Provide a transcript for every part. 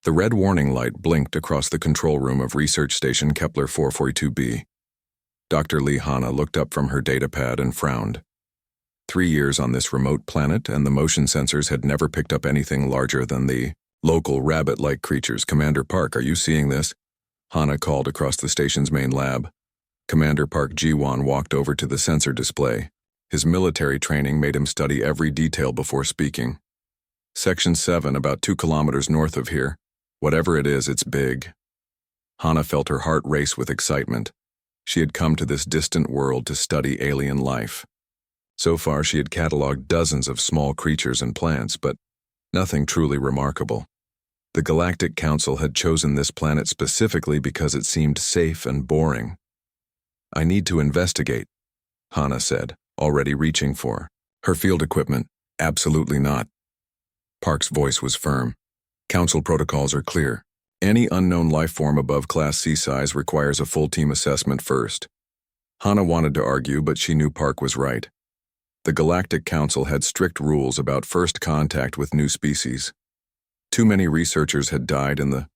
The red warning light blinked across the control room of Research Station Kepler 442b. Dr. Lee Hanna looked up from her datapad and frowned. 3 years on this remote planet, and the motion sensors had never picked up anything larger than the local rabbit-like creatures. Commander Park, are you seeing this? Hanna called across the station's main lab. Commander Park Ji-won walked over to the sensor display. His military training made him study every detail before speaking. Section 7, about 2 kilometers north of here. Whatever it is, it's big. Hanna felt her heart race with excitement. She had come to this distant world to study alien life. So far, she had cataloged dozens of small creatures and plants, but nothing truly remarkable. The Galactic Council had chosen this planet specifically because it seemed safe and boring. I need to investigate, Hanna said, already reaching for her field equipment. Absolutely not. Park's voice was firm. Council protocols are clear. Any unknown life form above Class C size requires a full team assessment first. Hanna wanted to argue, but she knew Park was right. The Galactic Council had strict rules about first contact with new species. Too many researchers had died in the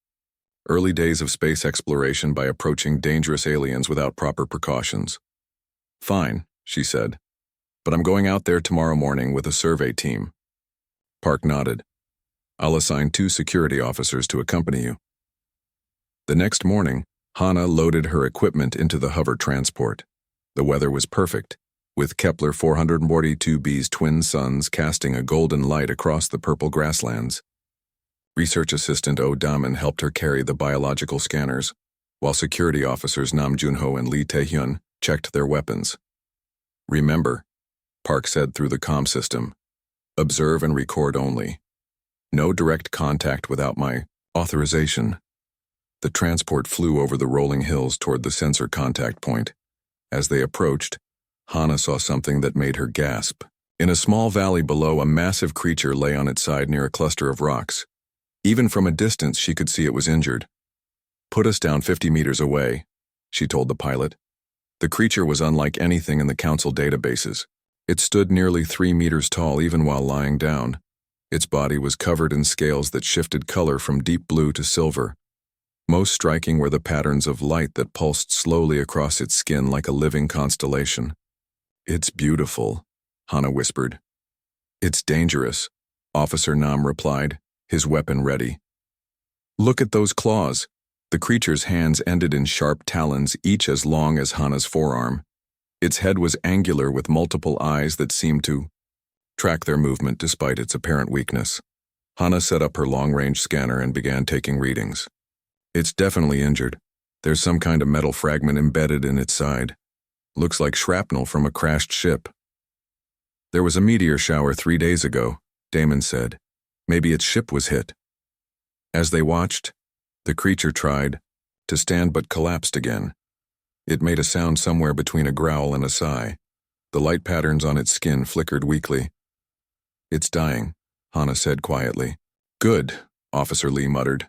early days of space exploration by approaching dangerous aliens without proper precautions. Fine, she said, but I'm going out there tomorrow morning with a survey team. Park nodded. I'll assign 2 security officers to accompany you. The next morning, Hanna loaded her equipment into the hover transport. The weather was perfect, with Kepler 442b's twin suns casting a golden light across the purple grasslands. Research assistant Oh Damin helped her carry the biological scanners, while security officers Nam Junho and Lee Tae-hyun checked their weapons. Remember, Park said through the comm system, observe and record only. No direct contact without my authorization. The transport flew over the rolling hills toward the sensor contact point. As they approached, Hanna saw something that made her gasp. In a small valley below, a massive creature lay on its side near a cluster of rocks. Even from a distance, she could see it was injured. Put us down 50 meters away, she told the pilot. The creature was unlike anything in the Council databases. It stood nearly 3 meters tall even while lying down. Its body was covered in scales that shifted color from deep blue to silver. Most striking were the patterns of light that pulsed slowly across its skin like a living constellation. It's beautiful, Hanna whispered. It's dangerous, Officer Nam replied, his weapon ready. Look at those claws. The creature's hands ended in sharp talons, each as long as Hanna's forearm. Its head was angular with multiple eyes that seemed to track their movement despite its apparent weakness. Hanna set up her long-range scanner and began taking readings. It's definitely injured. There's some kind of metal fragment embedded in its side. Looks like shrapnel from a crashed ship. There was a meteor shower 3 days ago, Damon said. Maybe its ship was hit. As they watched, the creature tried to stand but collapsed again. It made a sound somewhere between a growl and a sigh. The light patterns on its skin flickered weakly. It's dying, Hanna said quietly. Good, Officer Lee muttered.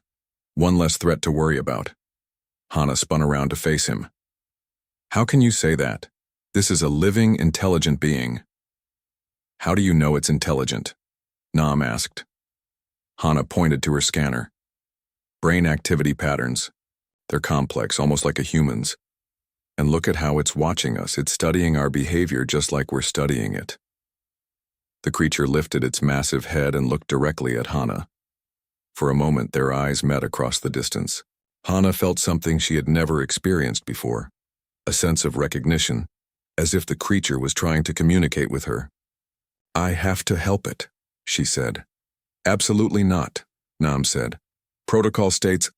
One less threat to worry about. Hanna spun around to face him. How can you say that? This is a living, intelligent being. How do you know it's intelligent? Nam asked. Hanna pointed to her scanner. Brain activity patterns. They're complex, almost like a human's. And look at how it's watching us. It's studying our behavior just like we're studying it. The creature lifted its massive head and looked directly at Hanna. For a moment, their eyes met across the distance. Hanna felt something she had never experienced before. A sense of recognition, as if the creature was trying to communicate with her. I have to help it, she said. Absolutely not, Nam said. Protocol states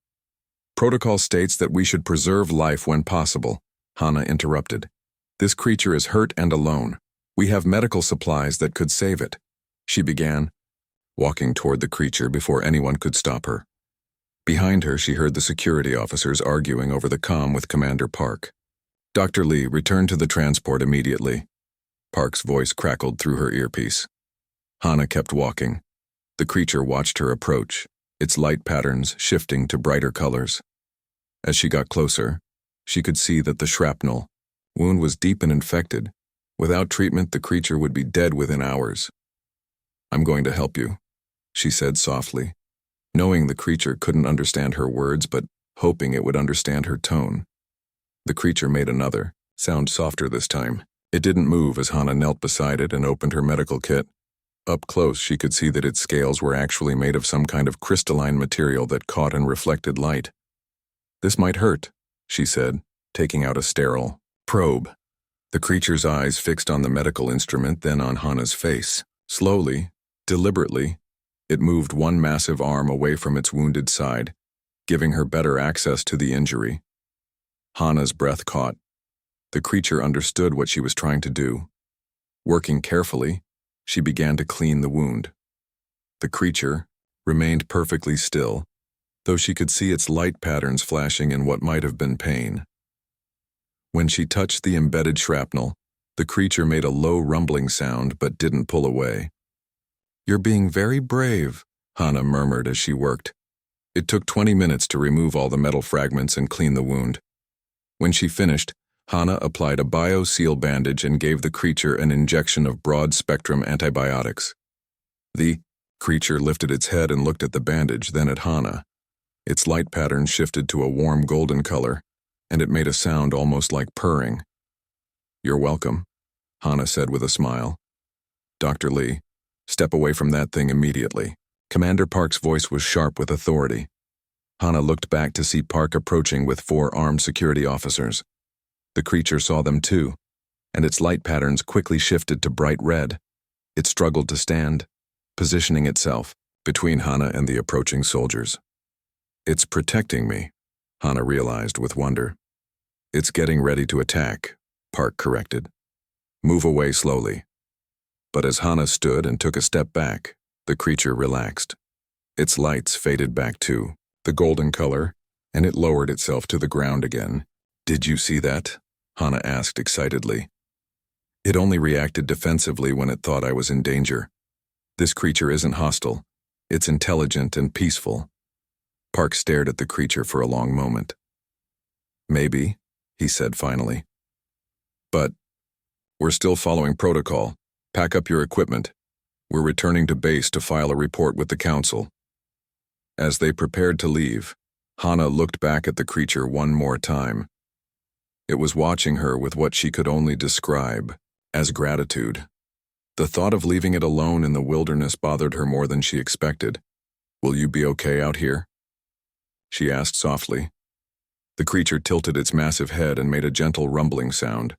that we should preserve life when possible, Hanna interrupted. This creature is hurt and alone. We have medical supplies that could save it, she began, walking toward the creature before anyone could stop her. Behind her, she heard the security officers arguing over the comm with Commander Park. Dr. Lee, return to the transport immediately. Park's voice crackled through her earpiece. Hanna kept walking. The creature watched her approach, its light patterns shifting to brighter colors. As she got closer, she could see that the shrapnel wound was deep and infected. Without treatment, the creature would be dead within hours. I'm going to help you, she said softly. knowing the creature couldn't understand her words but hoping it would understand her tone. The creature made another, sound softer this time. It didn't move as Hana knelt beside it and opened her medical kit. Up close, she could see that its scales were actually made of some kind of crystalline material that caught and reflected light. "This might hurt," she said, taking out a sterile probe. The creature's eyes fixed on the medical instrument, then on Hana's face. Slowly, deliberately, it moved one massive arm away from its wounded side, giving her better access to the injury. Hana's breath caught. The creature understood what she was trying to do. Working carefully, she began to clean the wound. The creature remained perfectly still, though she could see its light patterns flashing in what might have been pain. When she touched the embedded shrapnel, the creature made a low rumbling sound but didn't pull away. "You're being very brave," Hana murmured as she worked. It took 20 minutes to remove all the metal fragments and clean the wound. When she finished, Hana applied a bio-seal bandage and gave the creature an injection of broad-spectrum antibiotics. The creature lifted its head and looked at the bandage, then at Hana. Its light pattern shifted to a warm golden color, and it made a sound almost like purring. "You're welcome," Hana said with a smile. "Dr. Lee, step away from that thing immediately." Commander Park's voice was sharp with authority. Hana looked back to see Park approaching with 4 armed security officers. The creature saw them too, and its light patterns quickly shifted to bright red. It struggled to stand, positioning itself between Hana and the approaching soldiers. "It's protecting me," Hana realized with wonder. "It's getting ready to attack," Park corrected. "Move away slowly." But as Hana stood and took a step back, the creature relaxed. Its lights faded back to the golden color, and it lowered itself to the ground again. "Did you see that?" Hana asked excitedly. "It only reacted defensively when it thought I was in danger. This creature isn't hostile. It's intelligent and peaceful." Park stared at the creature for a long moment. "Maybe," he said finally. "But we're still following protocol. Pack up your equipment. We're returning to base to file a report with the council." As they prepared to leave, Hana looked back at the creature one more time. It was watching her with what she could only describe as gratitude. The thought of leaving it alone in the wilderness bothered her more than she expected. "Will you be okay out here?" she asked softly. The creature tilted its massive head and made a gentle rumbling sound.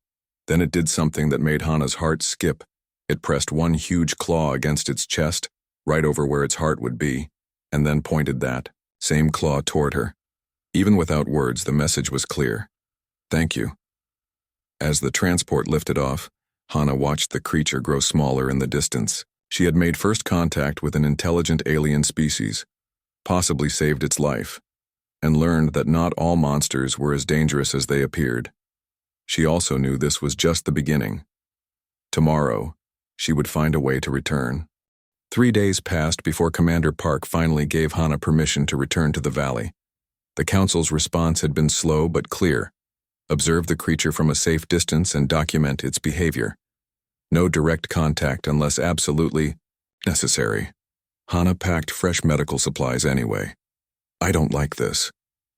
Then it did something that made Hana's heart skip. It pressed one huge claw against its chest, right over where its heart would be, and then pointed that same claw toward her. Even without words, the message was clear. "Thank you." As the transport lifted off, Hana watched the creature grow smaller in the distance. She had made first contact with an intelligent alien species, possibly saved its life, and learned that not all monsters were as dangerous as they appeared. She also knew this was just the beginning. Tomorrow, she would find a way to return. 3 days passed before Commander Park finally gave Hana permission to return to the valley. The council's response had been slow but clear. Observe the creature from a safe distance and document its behavior. No direct contact unless absolutely necessary. Hana packed fresh medical supplies anyway. "I don't like this,"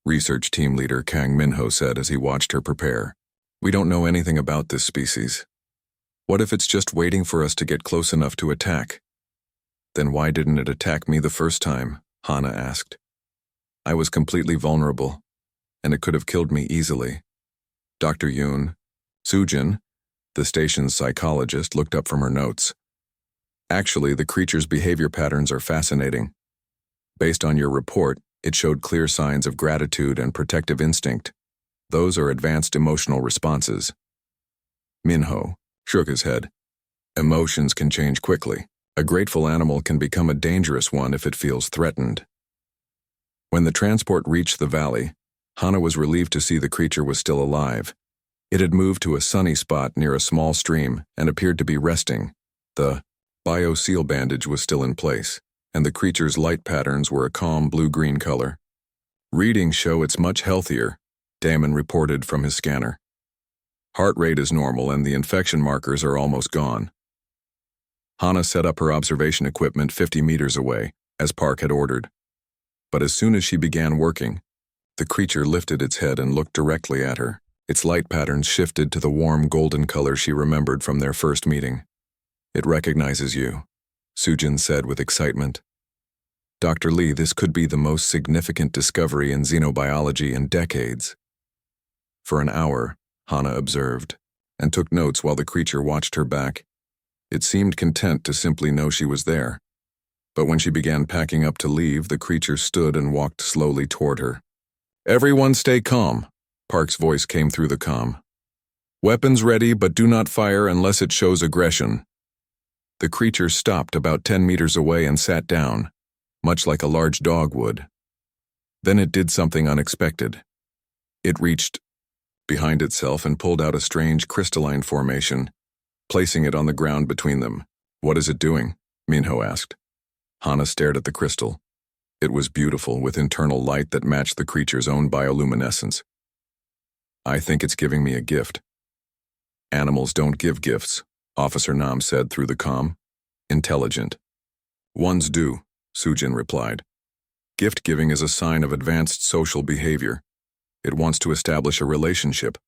Research Team Leader Kang Minho said as he watched her prepare. "We don't know anything about this species. What if it's just waiting for us to get close enough to attack?" "Then why didn't it attack me the first time?" Hana asked. "I was completely vulnerable, and it could have killed me easily." Dr. Sujin, the station's psychologist, looked up from her notes. "Actually, the creature's behavior patterns are fascinating. Based on your report, it showed clear signs of gratitude and protective instinct. Those are advanced emotional responses." Minho shook his head. "Emotions can change quickly. A grateful animal can become a dangerous one if it feels threatened." When the transport reached the valley, Hana was relieved to see the creature was still alive. It had moved to a sunny spot near a small stream and appeared to be resting. The bio-seal bandage was still in place, and the creature's light patterns were a calm blue-green color. "Readings show it's much healthier," Damon reported from his scanner. "Heart rate is normal and the infection markers are almost gone." Hana set up her observation equipment 50 meters away, as Park had ordered. But as soon as she began working, the creature lifted its head and looked directly at her. Its light patterns shifted to the warm golden color she remembered from their first meeting. "It recognizes you," Sujin said with excitement. "Dr. Lee, this could be the most significant discovery in xenobiology in decades." For an hour, Hana observed, and took notes while the creature watched her back. It seemed content to simply know she was there. But when she began packing up to leave, the creature stood and walked slowly toward her. "Everyone stay calm," Park's voice came through the comm. "Weapons ready, but do not fire unless it shows aggression." The creature stopped about 10 meters away and sat down, much like a large dog would. Then it did something unexpected. It reached behind itself and pulled out a strange crystalline formation, placing it on the ground between them. "What is it doing?" Minho asked. Hana stared at the crystal. It was beautiful, with internal light that matched the creature's own bioluminescence. "I think it's giving me a gift." "Animals don't give gifts," Officer Nam said through the comm. "Intelligent ones do," Sujin replied. "Gift giving is a sign of advanced social behavior. It wants to establish a relationship."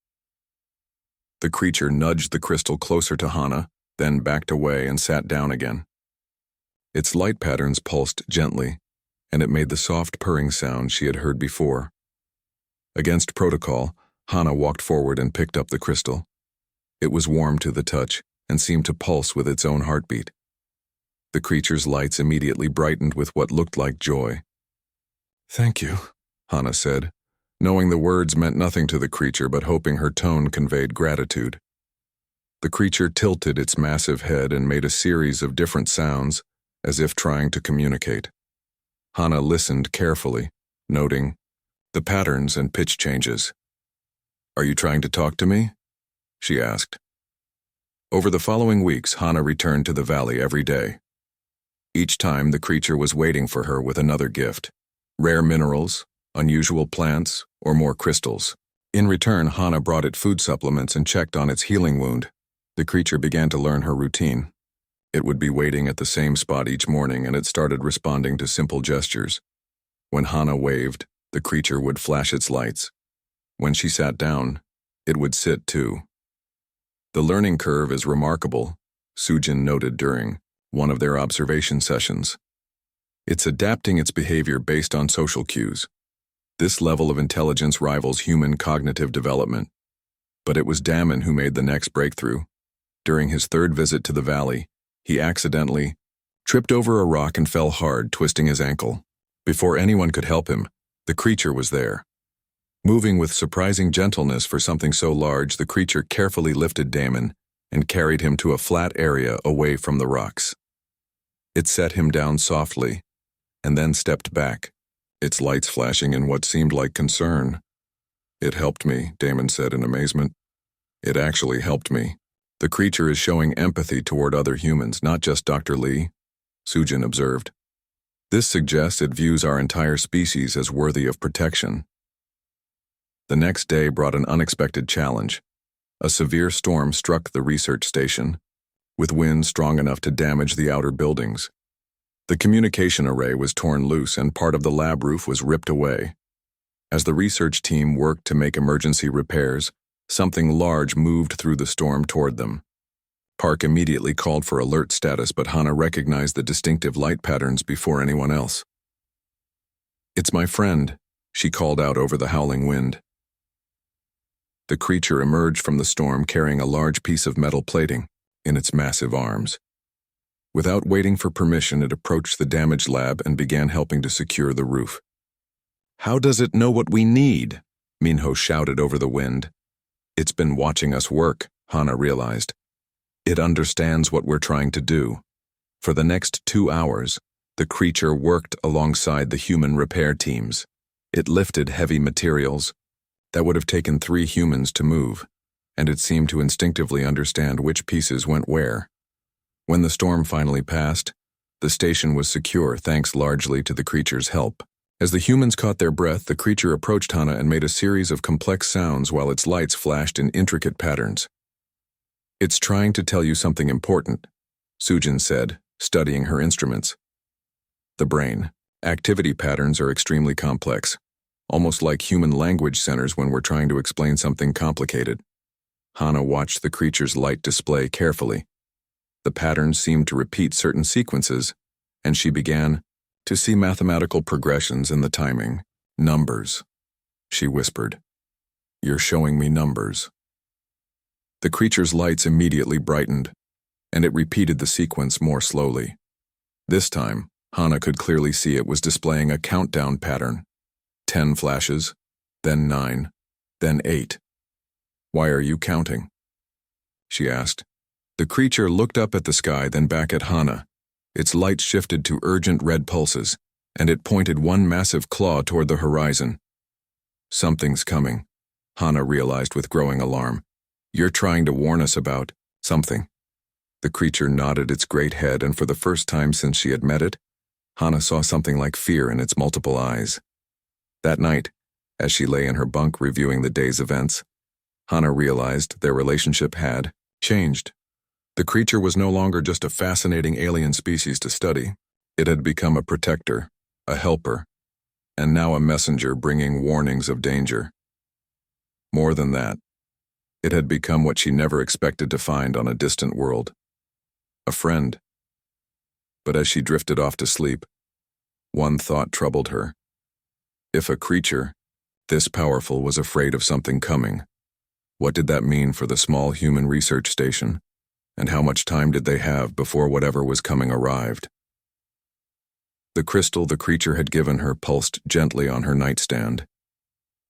The creature nudged the crystal closer to Hana, then backed away and sat down again. Its light patterns pulsed gently, and it made the soft purring sound she had heard before. Against protocol, Hana walked forward and picked up the crystal. It was warm to the touch and seemed to pulse with its own heartbeat. The creature's lights immediately brightened with what looked like joy. "Thank you," Hana said, knowing the words meant nothing to the creature but hoping her tone conveyed gratitude. The creature tilted its massive head and made a series of different sounds, as if trying to communicate. Hana listened carefully, noting the patterns and pitch changes. "Are you trying to talk to me?" she asked. Over the following weeks, Hana returned to the valley every day. Each time, the creature was waiting for her with another gift: rare minerals, unusual plants, or more crystals. In return, Hana brought it food supplements and checked on its healing wound. The creature began to learn her routine. It would be waiting at the same spot each morning, and it started responding to simple gestures. When Hana waved, the creature would flash its lights. When she sat down, it would sit too. "The learning curve is remarkable," Sujin noted during one of their observation sessions. "It's adapting its behavior based on social cues. This level of intelligence rivals human cognitive development." But it was Damon who made the next breakthrough. During his third visit to the valley, he accidentally tripped over a rock and fell hard, twisting his ankle. Before anyone could help him, the creature was there. Moving with surprising gentleness for something so large, the creature carefully lifted Damon and carried him to a flat area away from the rocks. It set him down softly, and then stepped back, its lights flashing in what seemed like concern. "It helped me," Damon said in amazement. "It actually helped me. The creature is showing empathy toward other humans, not just Dr. Lee," Sujin observed. "This suggests it views our entire species as worthy of protection." The next day brought an unexpected challenge. A severe storm struck the research station, with winds strong enough to damage the outer buildings. The communication array was torn loose and part of the lab roof was ripped away. As the research team worked to make emergency repairs, something large moved through the storm toward them. Park immediately called for alert status, but Hana recognized the distinctive light patterns before anyone else. "It's my friend," she called out over the howling wind. The creature emerged from the storm carrying a large piece of metal plating in its massive arms. Without waiting for permission, it approached the damaged lab and began helping to secure the roof. "How does it know what we need?" Minho shouted over the wind. "It's been watching us work," Hana realized. "It understands what we're trying to do." For the next 2 hours, the creature worked alongside the human repair teams. It lifted heavy materials that would have taken 3 humans to move, and it seemed to instinctively understand which pieces went where. When the storm finally passed, the station was secure thanks largely to the creature's help. As the humans caught their breath, the creature approached Hana and made a series of complex sounds while its lights flashed in intricate patterns. "It's trying to tell you something important," Sujin said, studying her instruments. "The brain," Activity patterns are extremely complex, almost like human language centers when we're trying to explain something complicated. Hana watched the creature's light display carefully. The patterns seemed to repeat certain sequences, and she began to see mathematical progressions in the timing. Numbers, she whispered. You're showing me numbers. The creature's lights immediately brightened, and it repeated the sequence more slowly. This time, Hana could clearly see it was displaying a countdown pattern. 10 flashes, then 9, then 8. Why are you counting? She asked. The creature looked up at the sky, then back at Hana. Its light shifted to urgent red pulses, and it pointed one massive claw toward the horizon. Something's coming, Hana realized with growing alarm. You're trying to warn us about something. The creature nodded its great head, and for the first time since she had met it, Hana saw something like fear in its multiple eyes. That night, as she lay in her bunk reviewing the day's events, Hana realized their relationship had changed. The creature was no longer just a fascinating alien species to study. It had become a protector, a helper, and now a messenger bringing warnings of danger. More than that, it had become what she never expected to find on a distant world. A friend. But as she drifted off to sleep, one thought troubled her. If a creature this powerful was afraid of something coming, what did that mean for the small human research station? And how much time did they have before whatever was coming arrived? The crystal the creature had given her pulsed gently on her nightstand,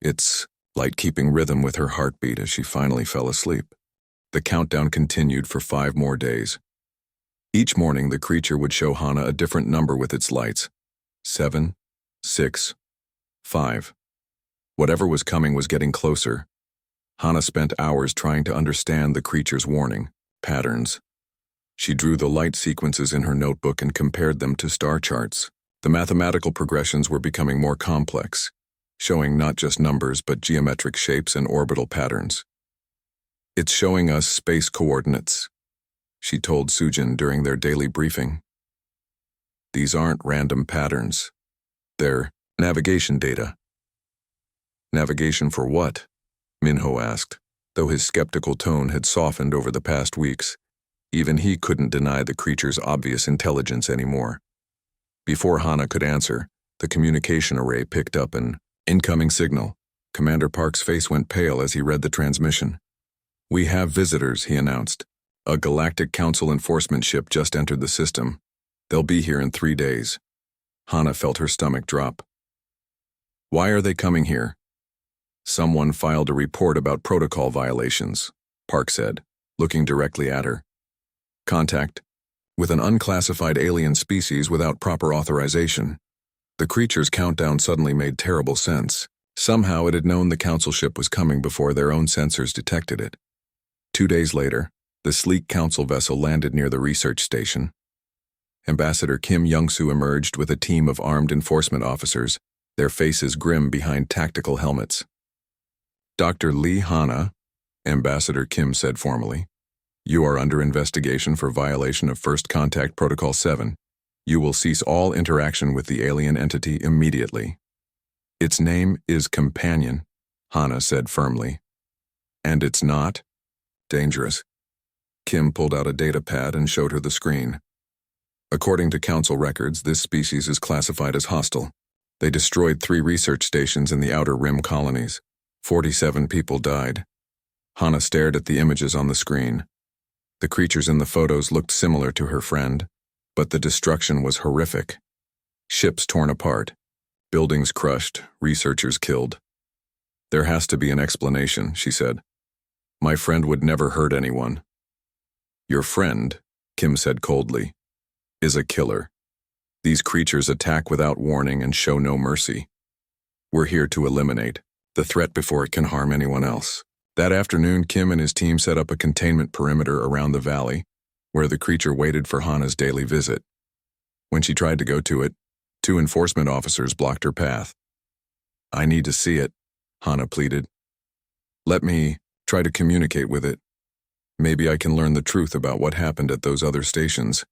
its light keeping rhythm with her heartbeat as she finally fell asleep. The countdown continued for 5 more days. Each morning the creature would show Hana a different number with its lights. 7, 6, 5. Whatever was coming was getting closer. Hana spent hours trying to understand the creature's warning patterns. She drew the light sequences in her notebook and compared them to star charts. The mathematical progressions were becoming more complex, showing not just numbers but geometric shapes and orbital patterns. It's showing us space coordinates, she told Sujin during their daily briefing. These aren't random patterns. They're navigation data. Navigation for what? Minho asked, though his skeptical tone had softened over the past weeks. Even he couldn't deny the creature's obvious intelligence anymore. Before Hana could answer, the communication array picked up an incoming signal. Commander Park's face went pale as he read the transmission. We have visitors, he announced. A Galactic Council enforcement ship just entered the system. They'll be here in 3 days. Hana felt her stomach drop. Why are they coming here? Someone filed a report about protocol violations, Park said, looking directly at her. Contact with an unclassified alien species without proper authorization. The creature's countdown suddenly made terrible sense. Somehow it had known the council ship was coming before their own sensors detected it. 2 days later, the sleek council vessel landed near the research station. Ambassador Kim Young-soo emerged with a team of armed enforcement officers, their faces grim behind tactical helmets. Dr. Lee Hana, Ambassador Kim said formally, you are under investigation for violation of First Contact Protocol 7. You will cease all interaction with the alien entity immediately. Its name is Companion, Hana said firmly. And it's not dangerous. Kim pulled out a data pad and showed her the screen. According to council records, this species is classified as hostile. They destroyed 3 research stations in the Outer Rim colonies. 47 people died. Hana stared at the images on the screen. The creatures in the photos looked similar to her friend, but the destruction was horrific. Ships torn apart, buildings crushed, researchers killed. There has to be an explanation, she said. My friend would never hurt anyone. Your friend, Kim said coldly, is a killer. These creatures attack without warning and show no mercy. We're here to eliminate the threat before it can harm anyone else. That afternoon, Kim and his team set up a containment perimeter around the valley, where the creature waited for Hana's daily visit. When she tried to go to it, 2 enforcement officers blocked her path. I need to see it, Hana pleaded. Let me try to communicate with it. Maybe I can learn the truth about what happened at those other stations.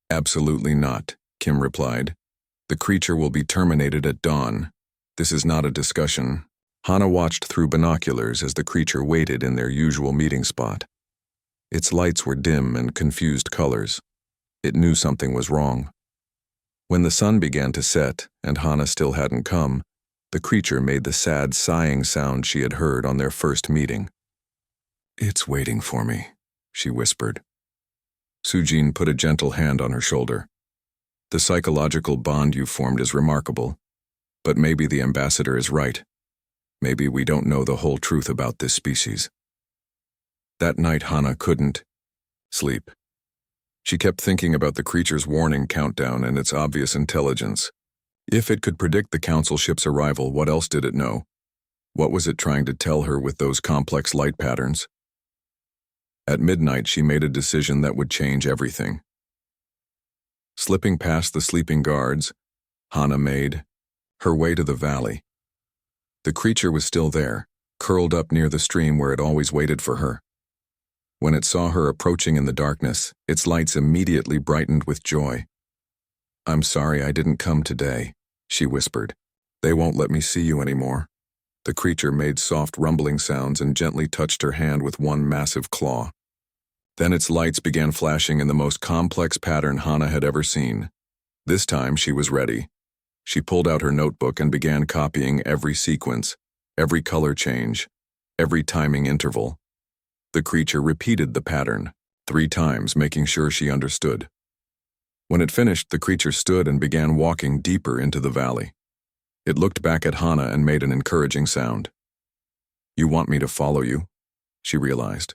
Absolutely not, Kim replied. The creature will be terminated at dawn. This is not a discussion. Hana watched through binoculars as the creature waited in their usual meeting spot. Its lights were dim and confused colors. It knew something was wrong. When the sun began to set and Hana still hadn't come, the creature made the sad sighing sound she had heard on their first meeting. "It's waiting for me," she whispered. Sujin put a gentle hand on her shoulder. "The psychological bond you formed is remarkable, but maybe the ambassador is right. Maybe we don't know the whole truth about this species." That night Hana couldn't sleep. She kept thinking about the creature's warning countdown and its obvious intelligence. If it could predict the council ship's arrival, what else did it know? What was it trying to tell her with those complex light patterns? At midnight, she made a decision that would change everything. Slipping past the sleeping guards, Hana made her way to the valley. The creature was still there, curled up near the stream where it always waited for her. When it saw her approaching in the darkness, its lights immediately brightened with joy. "I'm sorry I didn't come today," she whispered. "They won't let me see you anymore." The creature made soft rumbling sounds and gently touched her hand with one massive claw. Then its lights began flashing in the most complex pattern Hana had ever seen. This time she was ready. She pulled out her notebook and began copying every sequence, every color change, every timing interval. The creature repeated the pattern 3 times, making sure she understood. When it finished, the creature stood and began walking deeper into the valley. It looked back at Hana and made an encouraging sound. "You want me to follow you?" she realized.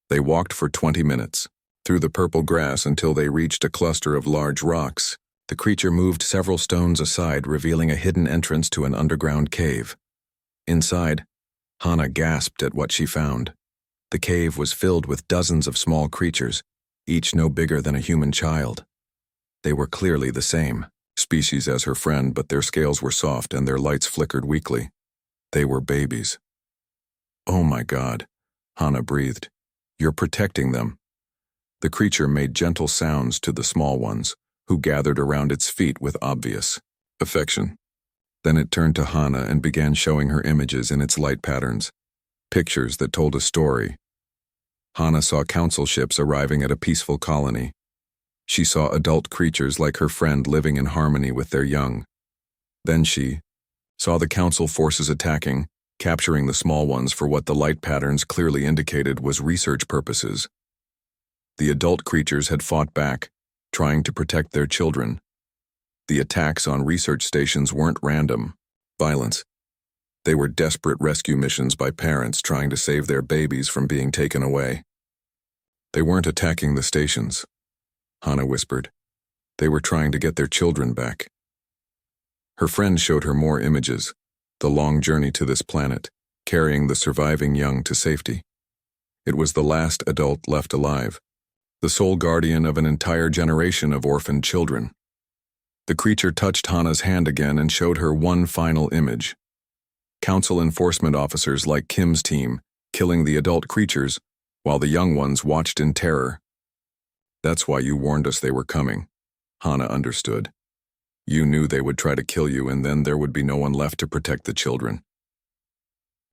They walked for 20 minutes, through the purple grass until they reached a cluster of large rocks. The creature moved several stones aside, revealing a hidden entrance to an underground cave. Inside, Hana gasped at what she found. The cave was filled with dozens of small creatures, each no bigger than a human child. They were clearly the same species as her friend, but their scales were soft and their lights flickered weakly. They were babies. "Oh my God," Hana breathed. "You're protecting them." The creature made gentle sounds to the small ones, who gathered around its feet with obvious affection. Then it turned to Hana and began showing her images in its light patterns, pictures that told a story. Hana saw council ships arriving at a peaceful colony. She saw adult creatures like her friend living in harmony with their young. Then she saw the council forces attacking, capturing the small ones for what the light patterns clearly indicated was research purposes. The adult creatures had fought back, trying to protect their children. The attacks on research stations weren't random violence. They were desperate rescue missions by parents trying to save their babies from being taken away. They weren't attacking the stations, Hana whispered. They were trying to get their children back. Her friend showed her more images, the long journey to this planet, carrying the surviving young to safety. It was the last adult left alive, the sole guardian of an entire generation of orphaned children. The creature touched Hana's hand again and showed her one final image. Council enforcement officers like Kim's team, killing the adult creatures, while the young ones watched in terror. "That's why you warned us they were coming," Hana understood. "You knew they would try to kill you, and then there would be no one left to protect the children."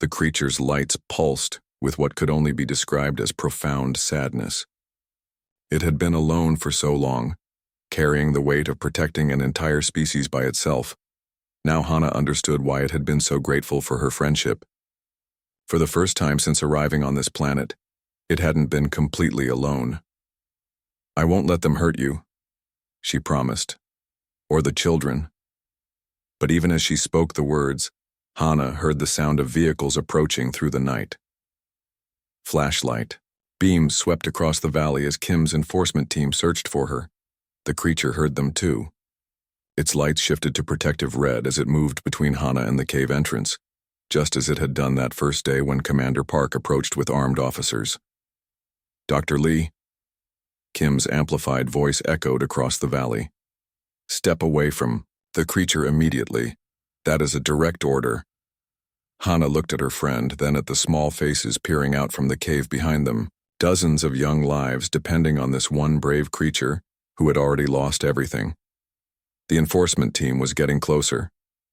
The creature's lights pulsed with what could only be described as profound sadness. It had been alone for so long, carrying the weight of protecting an entire species by itself. Now Hana understood why it had been so grateful for her friendship. For the first time since arriving on this planet, it hadn't been completely alone. "I won't let them hurt you," she promised. "Or the children." But even as she spoke the words, Hana heard the sound of vehicles approaching through the night. Flashlight. Beams swept across the valley as Kim's enforcement team searched for her. The creature heard them too. Its lights shifted to protective red as it moved between Hana and the cave entrance, just as it had done that first day when Commander Park approached with armed officers. "Dr. Lee?" Kim's amplified voice echoed across the valley. "Step away from the creature immediately. That is a direct order." Hana looked at her friend, then at the small faces peering out from the cave behind them. Dozens of young lives depending on this one brave creature who had already lost everything. The enforcement team was getting closer.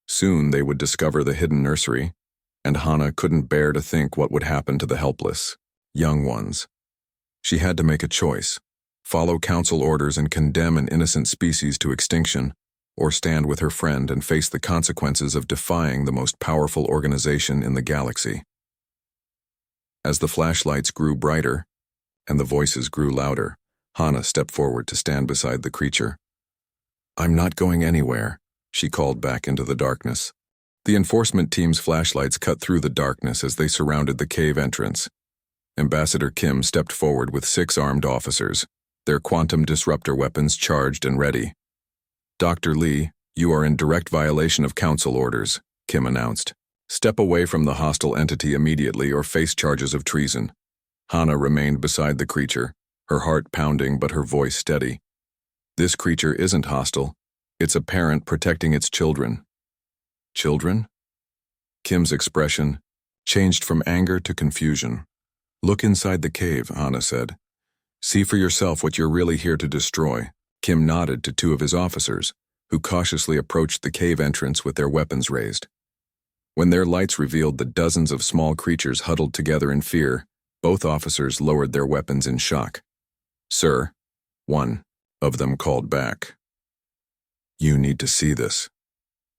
Soon they would discover the hidden nursery, and Hana couldn't bear to think what would happen to the helpless, young ones. She had to make a choice: follow council orders and condemn an innocent species to extinction, or stand with her friend and face the consequences of defying the most powerful organization in the galaxy. As the flashlights grew brighter and the voices grew louder, Hana stepped forward to stand beside the creature. "I'm not going anywhere," she called back into the darkness. The enforcement team's flashlights cut through the darkness as they surrounded the cave entrance. Ambassador Kim stepped forward with 6 armed officers, their quantum disruptor weapons charged and ready. "Dr. Lee, you are in direct violation of council orders," Kim announced. "Step away from the hostile entity immediately or face charges of treason." Hana remained beside the creature, her heart pounding but her voice steady. "This creature isn't hostile. It's a parent protecting its children." "Children?" Kim's expression changed from anger to confusion. "Look inside the cave," Hana said. "See for yourself what you're really here to destroy." Kim nodded to 2 of his officers, who cautiously approached the cave entrance with their weapons raised. When their lights revealed the dozens of small creatures huddled together in fear, both officers lowered their weapons in shock. "Sir," one of them called back. "You need to see this."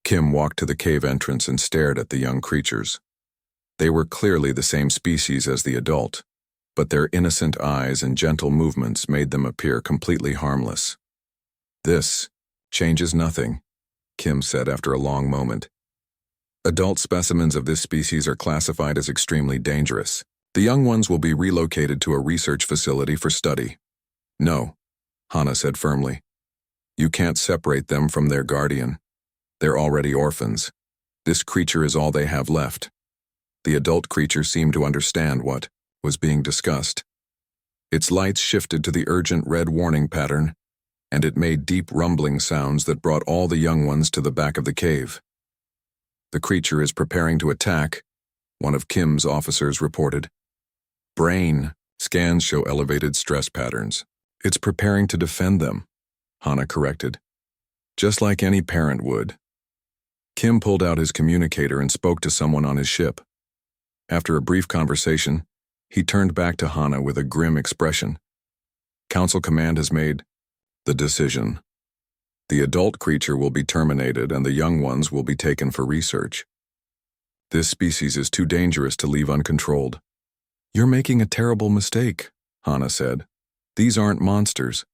Kim walked to the cave entrance and stared at the young creatures. They were clearly the same species as the adult, but their innocent eyes and gentle movements made them appear completely harmless. "This changes nothing," Kim said after a long moment. "Adult specimens of this species are classified as extremely dangerous. The young ones will be relocated to a research facility for study." "No," Hana said firmly. "You can't separate them from their guardian. They're already orphans. This creature is all they have left." The adult creature seemed to understand what was being discussed. Its lights shifted to the urgent red warning pattern, and it made deep rumbling sounds that brought all the young ones to the back of the cave. "The creature is preparing to attack," one of Kim's officers reported. "Brain scans show elevated stress patterns. It's preparing to defend them," Hana corrected. "Just like any parent would." Kim pulled out his communicator and spoke to someone on his ship. After a brief conversation, he turned back to Hana with a grim expression. "Council Command has made the decision. The adult creature will be terminated and the young ones will be taken for research. This species is too dangerous to leave uncontrolled." "You're making a terrible mistake," Hana said. "These aren't monsters.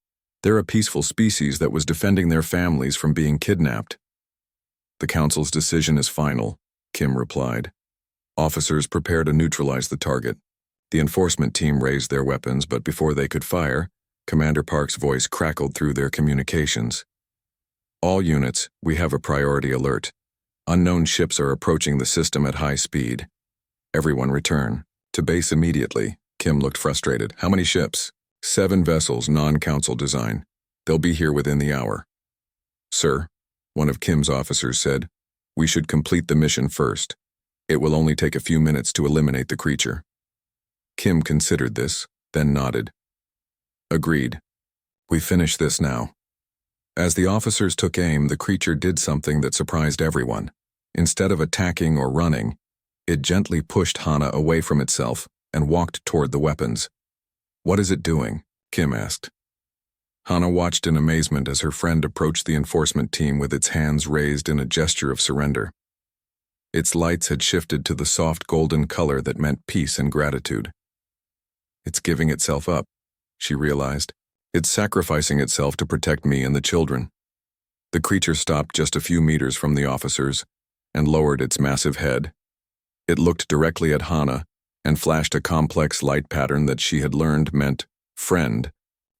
They're a peaceful species that was defending their families from being kidnapped." "The Council's decision is final," Kim replied. Officers prepare to neutralize the target. The enforcement team raised their weapons, but before they could fire, Commander Park's voice crackled through their communications. "All units, we have a priority alert. Unknown ships are approaching the system at high speed. Everyone return to base immediately." Kim looked frustrated. "How many ships?" 7 vessels, non-council design. They'll be here within the hour." "Sir," one of Kim's officers said, "we should complete the mission first. It will only take a few minutes to eliminate the creature." Kim considered this, then nodded. "Agreed. We finish this now." As the officers took aim, the creature did something that surprised everyone. Instead of attacking or running, it gently pushed Hana away from itself and walked toward the weapons. "What is it doing?" Kim asked. Hana watched in amazement as her friend approached the enforcement team with its hands raised in a gesture of surrender. Its lights had shifted to the soft golden color that meant peace and gratitude. "It's giving itself up," she realized. "It's sacrificing itself to protect me and the children." The creature stopped just a few meters from the officers and lowered its massive head. It looked directly at Hana and flashed a complex light pattern that she had learned meant friend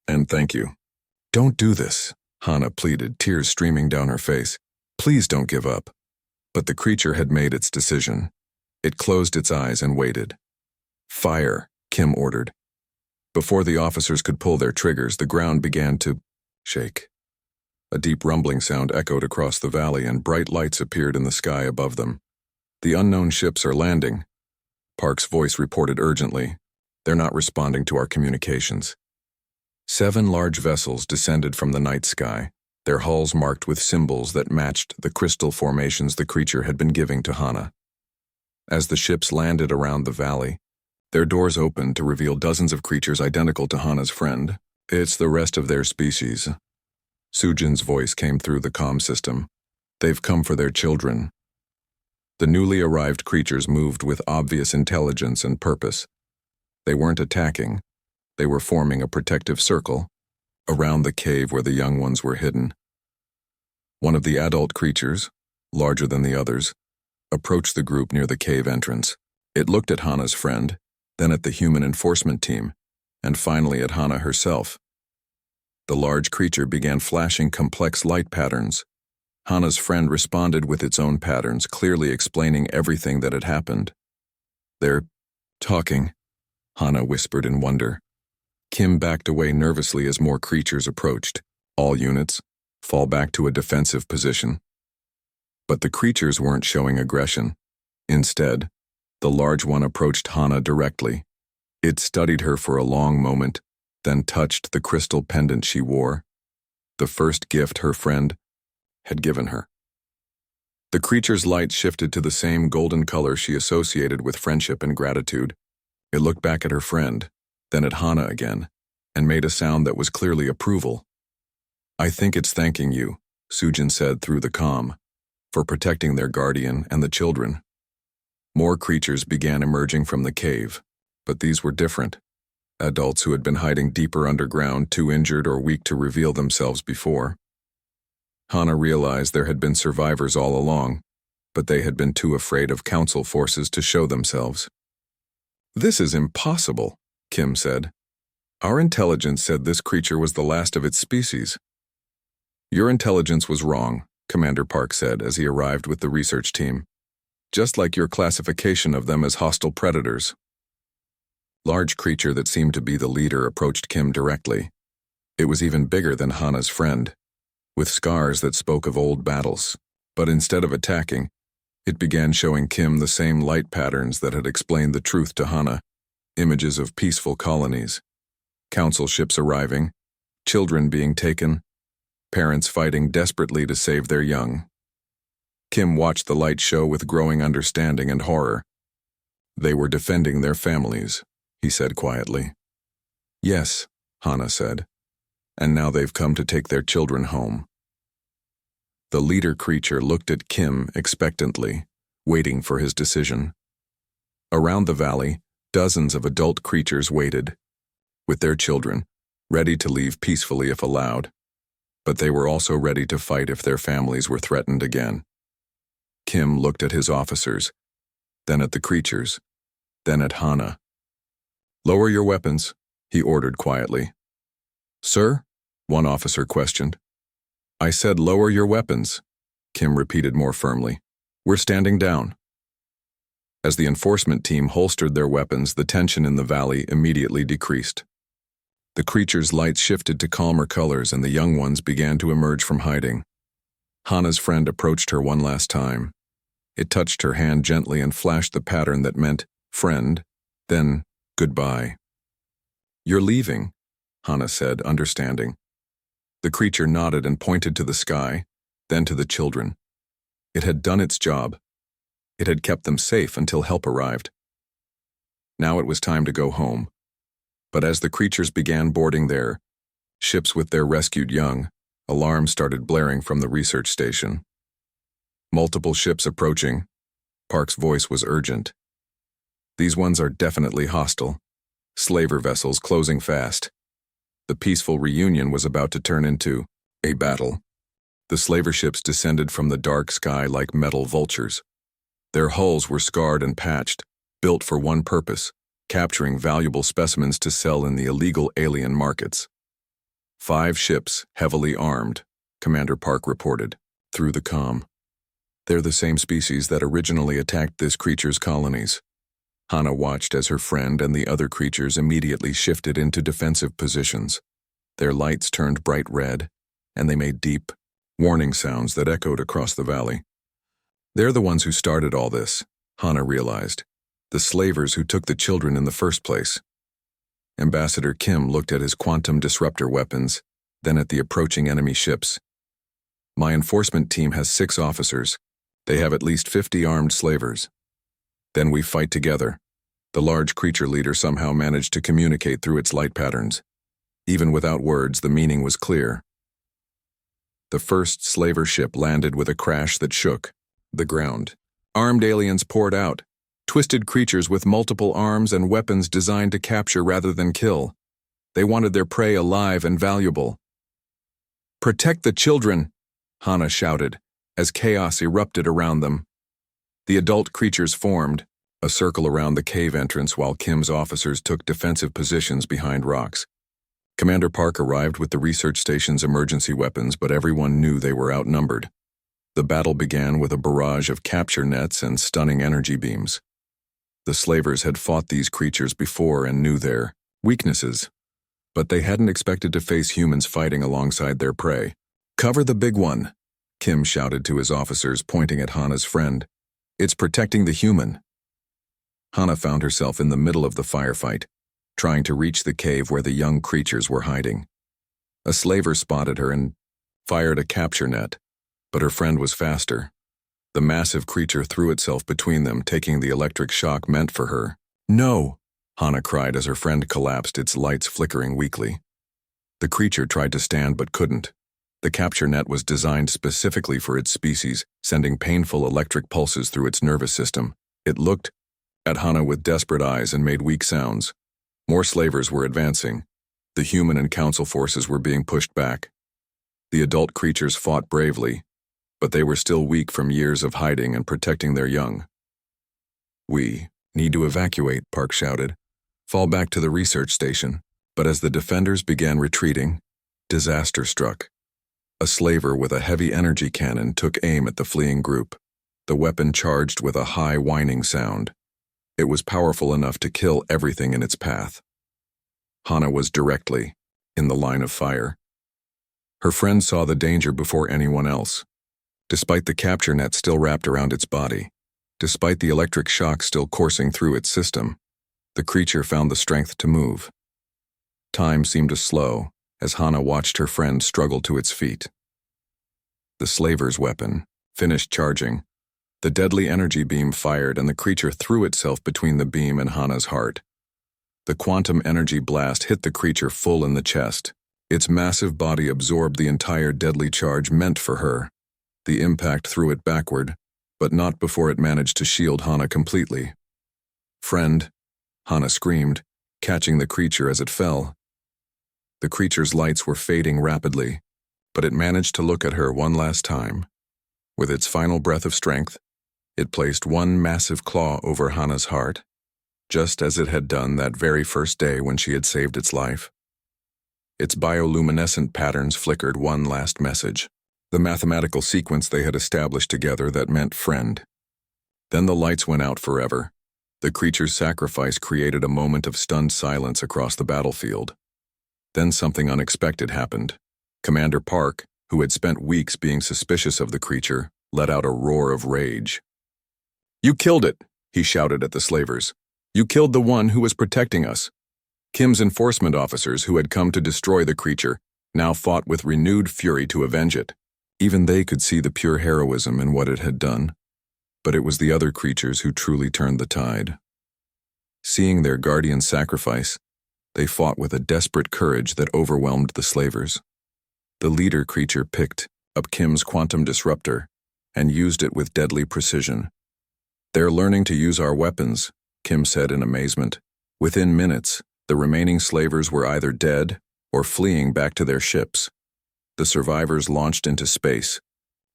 and thank you. "Don't do this," Hana pleaded, tears streaming down her face. "Please don't give up." But the creature had made its decision. It closed its eyes and waited. "Fire," Kim ordered. Before the officers could pull their triggers, the ground began to shake. A deep rumbling sound echoed across the valley and bright lights appeared in the sky above them. "The unknown ships are landing," Park's voice reported urgently. "They're not responding to our communications." 7 large vessels descended from the night sky, their hulls marked with symbols that matched the crystal formations the creature had been giving to Hana. As the ships landed around the valley, their doors opened to reveal dozens of creatures identical to Hana's friend. "It's the rest of their species." Sujin's voice came through the comm system. "They've come for their children." The newly arrived creatures moved with obvious intelligence and purpose. They weren't attacking. They were forming a protective circle around the cave where the young ones were hidden. One of the adult creatures, larger than the others, approached the group near the cave entrance. It looked at Hana's friend, then at the human enforcement team, and finally at Hana herself. The large creature began flashing complex light patterns. Hana's friend responded with its own patterns, clearly explaining everything that had happened. "They're talking," Hana whispered in wonder. Kim backed away nervously as more creatures approached. "All units, fall back to a defensive position." But the creatures weren't showing aggression. Instead, the large one approached Hana directly. It studied her for a long moment, then touched the crystal pendant she wore, the first gift her friend had given her. The creature's light shifted to the same golden color she associated with friendship and gratitude. It looked back at her friend, then at Hana again, and made a sound that was clearly approval. "I think it's thanking you," Sujin said through the comm, "for protecting their guardian and the children." More creatures began emerging from the cave, but these were different. Adults who had been hiding deeper underground, too injured or weak to reveal themselves before. Hana realized there had been survivors all along, but they had been too afraid of council forces to show themselves. "This is impossible," Kim said. "Our intelligence said this creature was the last of its species." "Your intelligence was wrong," Commander Park said as he arrived with the research team. "Just like your classification of them as hostile predators." Large creature that seemed to be the leader approached Kim directly. It was even bigger than Hana's friend, with scars that spoke of old battles. But instead of attacking, it began showing Kim the same light patterns that had explained the truth to Hana. Images of peaceful colonies, council ships arriving, children being taken, parents fighting desperately to save their young. Kim watched the light show with growing understanding and horror. "They were defending their families," he said quietly. "Yes," Hana said, "and now they've come to take their children home." The leader creature looked at Kim expectantly, waiting for his decision. Around the valley, dozens of adult creatures waited, with their children, ready to leave peacefully if allowed. But they were also ready to fight if their families were threatened again. Kim looked at his officers, then at the creatures, then at Hana. "Lower your weapons," he ordered quietly. "Sir?" one officer questioned. "I said lower your weapons," Kim repeated more firmly. "We're standing down." As the enforcement team holstered their weapons, the tension in the valley immediately decreased. The creature's lights shifted to calmer colors and the young ones began to emerge from hiding. Hana's friend approached her one last time. It touched her hand gently and flashed the pattern that meant friend, then goodbye. "You're leaving," Hana said, understanding. The creature nodded and pointed to the sky, then to the children. It had done its job. It had kept them safe until help arrived. Now it was time to go home. But as the creatures began boarding their ships with their rescued young, alarms started blaring from the research station. "Multiple ships approaching." Park's voice was urgent. "These ones are definitely hostile. Slaver vessels closing fast." The peaceful reunion was about to turn into a battle. The slaver ships descended from the dark sky like metal vultures. Their hulls were scarred and patched, built for one purpose: capturing valuable specimens to sell in the illegal alien markets. 5 ships, heavily armed, Commander Park reported, through the comm. "They're the same species that originally attacked this creature's colonies." Hana watched as her friend and the other creatures immediately shifted into defensive positions. Their lights turned bright red, and they made deep, warning sounds that echoed across the valley. "They're the ones who started all this," Hana realized. "The slavers who took the children in the first place." Ambassador Kim looked at his quantum disruptor weapons, then at the approaching enemy ships. My enforcement team has 6 officers. They have at least 50 armed slavers. Then we fight together. The large creature leader somehow managed to communicate through its light patterns. Even without words, the meaning was clear. The first slaver ship landed with a crash that shook the ground. Armed aliens poured out, twisted creatures with multiple arms and weapons designed to capture rather than kill. They wanted their prey alive and valuable. "Protect the children!" Hana shouted, as chaos erupted around them. The adult creatures formed, a circle around the cave entrance while Kim's officers took defensive positions behind rocks. Commander Park arrived with the research station's emergency weapons, but everyone knew they were outnumbered. The battle began with a barrage of capture nets and stunning energy beams. The slavers had fought these creatures before and knew their weaknesses, but they hadn't expected to face humans fighting alongside their prey. "Cover the big one," Kim shouted to his officers, pointing at Hana's friend. "It's protecting the human." Hana found herself in the middle of the firefight, trying to reach the cave where the young creatures were hiding. A slaver spotted her and fired a capture net, but her friend was faster. The massive creature threw itself between them, taking the electric shock meant for her. "No!" Hana cried as her friend collapsed, its lights flickering weakly. The creature tried to stand but couldn't. The capture net was designed specifically for its species, sending painful electric pulses through its nervous system. It looked at Hana with desperate eyes and made weak sounds. More slavers were advancing. The human and council forces were being pushed back. The adult creatures fought bravely, but they were still weak from years of hiding and protecting their young. "We need to evacuate," Park shouted. "Fall back to the research station." But as the defenders began retreating, disaster struck. A slaver with a heavy energy cannon took aim at the fleeing group. The weapon charged with a high whining sound. It was powerful enough to kill everything in its path. Hana was directly in the line of fire. Her friend saw the danger before anyone else. Despite the capture net still wrapped around its body, despite the electric shock still coursing through its system, the creature found the strength to move. Time seemed to slow as Hana watched her friend struggle to its feet. The slaver's weapon finished charging. The deadly energy beam fired and the creature threw itself between the beam and Hana's heart. The quantum energy blast hit the creature full in the chest. Its massive body absorbed the entire deadly charge meant for her. The impact threw it backward, but not before it managed to shield Hana completely. "Friend," Hana screamed, catching the creature as it fell. The creature's lights were fading rapidly, but it managed to look at her one last time. With its final breath of strength, it placed one massive claw over Hana's heart, just as it had done that very first day when she had saved its life. Its bioluminescent patterns flickered one last message, the mathematical sequence they had established together that meant friend. Then the lights went out forever. The creature's sacrifice created a moment of stunned silence across the battlefield. Then something unexpected happened. Commander Park, who had spent weeks being suspicious of the creature, let out a roar of rage. "You killed it," he shouted at the slavers. "You killed the one who was protecting us." Kim's enforcement officers, who had come to destroy the creature, now fought with renewed fury to avenge it. Even they could see the pure heroism in what it had done. But it was the other creatures who truly turned the tide. Seeing their guardian's sacrifice, they fought with a desperate courage that overwhelmed the slavers. The leader creature picked up Kim's quantum disruptor and used it with deadly precision. "They're learning to use our weapons," Kim said in amazement. Within minutes, the remaining slavers were either dead or fleeing back to their ships. The survivors launched into space,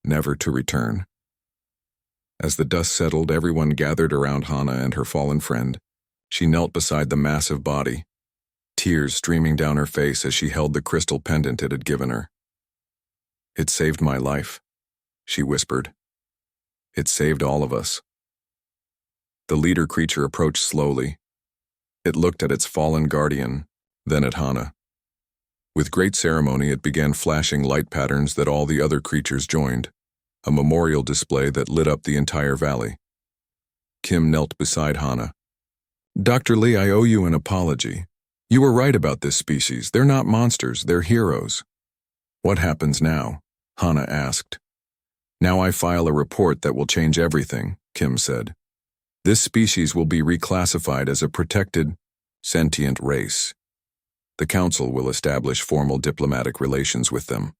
never to return. As the dust settled, everyone gathered around Hana and her fallen friend. She knelt beside the massive body, tears streaming down her face as she held the crystal pendant it had given her. "It saved my life," she whispered. "It saved all of us." The leader creature approached slowly. It looked at its fallen guardian, then at Hana. With great ceremony, it began flashing light patterns that all the other creatures joined, a memorial display that lit up the entire valley. Kim knelt beside Hana. "Dr. Lee, I owe you an apology. You were right about this species. They're not monsters, they're heroes." "What happens now?" Hana asked. Now I file a report that will change everything, Kim said. This species will be reclassified as a protected, sentient race. The council will establish formal diplomatic relations with them.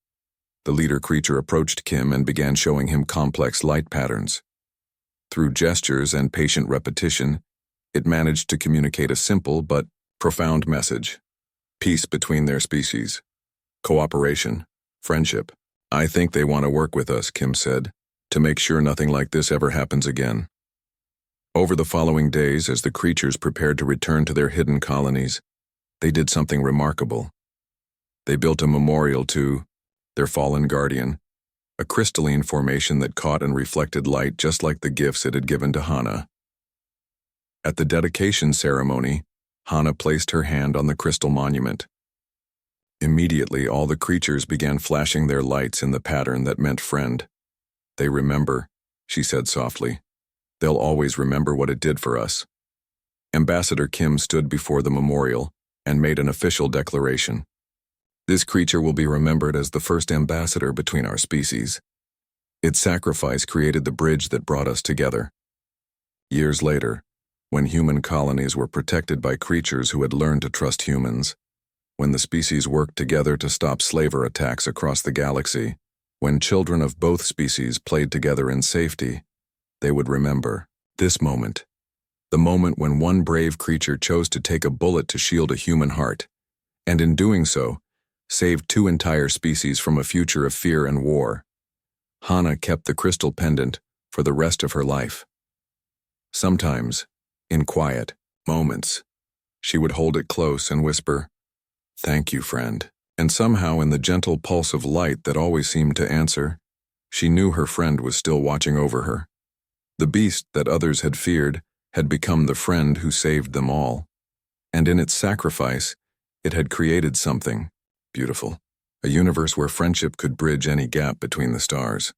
The leader creature approached Kim and began showing him complex light patterns. Through gestures and patient repetition, it managed to communicate a simple but profound message. Peace between their species. Cooperation. Friendship. I think they want to work with us, Kim said, to make sure nothing like this ever happens again. Over the following days, as the creatures prepared to return to their hidden colonies, they did something remarkable. They built a memorial to their fallen guardian, a crystalline formation that caught and reflected light just like the gifts it had given to Hana. At the dedication ceremony, Hana placed her hand on the crystal monument. Immediately, all the creatures began flashing their lights in the pattern that meant friend. They remember, she said softly. They'll always remember what it did for us. Ambassador Kim stood before the memorial and made an official declaration. This creature will be remembered as the first ambassador between our species. Its sacrifice created the bridge that brought us together. Years later, when human colonies were protected by creatures who had learned to trust humans, when the species worked together to stop slaver attacks across the galaxy, when children of both species played together in safety, they would remember this moment, the moment when one brave creature chose to take a bullet to shield a human heart, and in doing so, saved two entire species from a future of fear and war. Hana kept the crystal pendant for the rest of her life. Sometimes, in quiet moments, she would hold it close and whisper, "Thank you, friend." And somehow in the gentle pulse of light that always seemed to answer, she knew her friend was still watching over her. The beast that others had feared had become the friend who saved them all. And in its sacrifice, it had created something beautiful, a universe where friendship could bridge any gap between the stars.